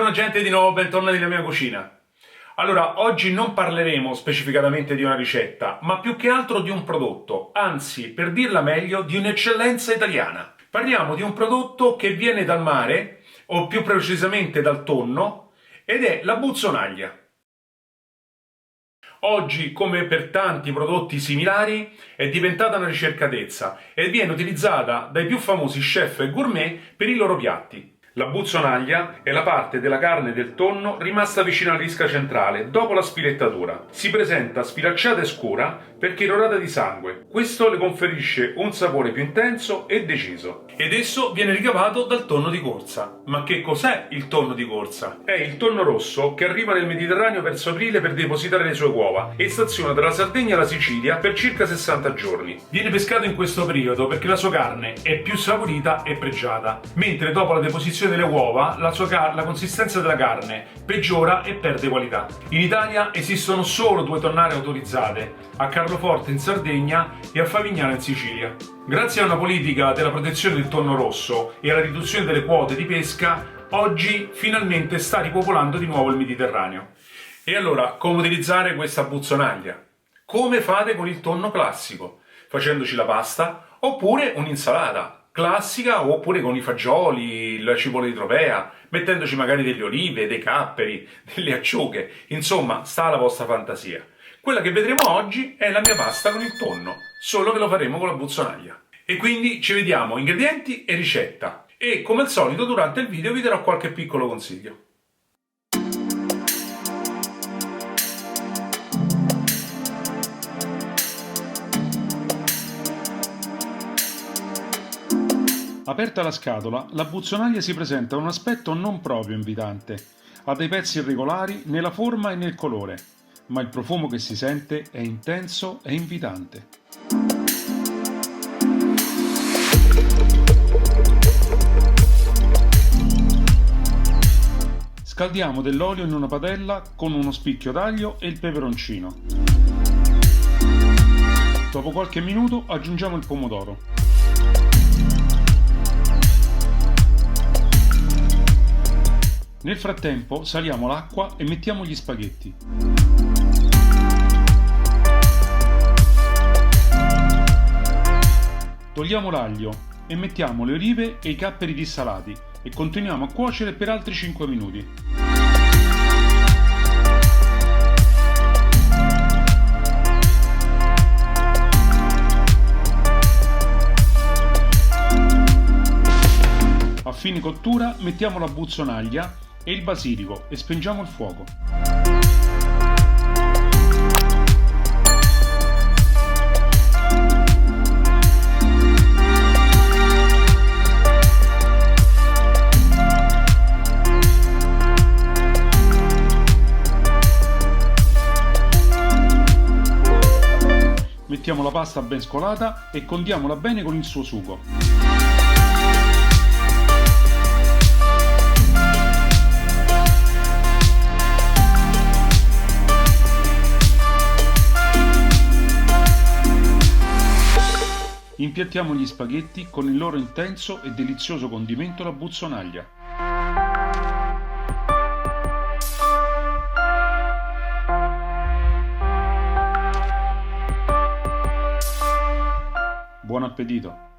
Buongiorno gente, di nuovo bentornati nella mia cucina. Allora, oggi non parleremo specificatamente di una ricetta, ma più che altro di un prodotto, anzi, per dirla meglio, di un'eccellenza italiana. Parliamo di un prodotto che viene dal mare, o più precisamente dal tonno, ed è la buzzonaglia. Oggi, come per tanti prodotti similari, è diventata una ricercatezza e viene utilizzata dai più famosi chef e gourmet per i loro piatti. La buzzonaglia è la parte della carne del tonno rimasta vicino all'isca centrale dopo la sfilettatura. Si presenta sfilacciata e scura perché irrorata di sangue. Questo le conferisce un sapore più intenso e deciso. Ed esso viene ricavato dal tonno di corsa. Ma che cos'è il tonno di corsa? È il tonno rosso che arriva nel Mediterraneo verso aprile per depositare le sue uova e staziona dalla Sardegna alla Sicilia per circa 60 giorni. Viene pescato in questo periodo perché la sua carne è più saporita e pregiata, mentre dopo la deposizione delle uova la consistenza della carne peggiora e perde qualità. In Italia esistono solo 2 tonnare autorizzate, a Carloforte in Sardegna e a Favignana in Sicilia. Grazie a una politica della protezione del tonno rosso e alla riduzione delle quote di pesca, oggi finalmente sta ripopolando di nuovo il Mediterraneo. E allora, come utilizzare questa buzzonaglia? Come fate con il tonno classico? Facendoci la pasta oppure un'insalata classica, oppure con i fagioli, la cipolla di tropea, mettendoci magari delle olive, dei capperi, delle acciughe, insomma, sta alla vostra fantasia. Quella che vedremo oggi è la mia pasta con il tonno, solo che lo faremo con la buzzonaglia. E quindi ci vediamo ingredienti e ricetta. E come al solito durante il video vi darò qualche piccolo consiglio. Aperta la scatola, la buzzonaglia si presenta un aspetto non proprio invitante. Ha dei pezzi irregolari nella forma e nel colore, ma il profumo che si sente è intenso e invitante. Scaldiamo dell'olio in una padella con uno spicchio d'aglio e il peperoncino. Dopo qualche minuto aggiungiamo il pomodoro. Nel frattempo saliamo l'acqua e mettiamo gli spaghetti. Togliamo l'aglio e mettiamo le olive e i capperi dissalati e continuiamo a cuocere per altri 5 minuti. A fine cottura mettiamo la buzzonaglia e il basilico e spengiamo il fuoco. Mettiamo la pasta ben scolata e condiamola bene con il suo sugo. Impiattiamo gli spaghetti con il loro intenso e delizioso condimento alla buzzonaglia. Buon appetito!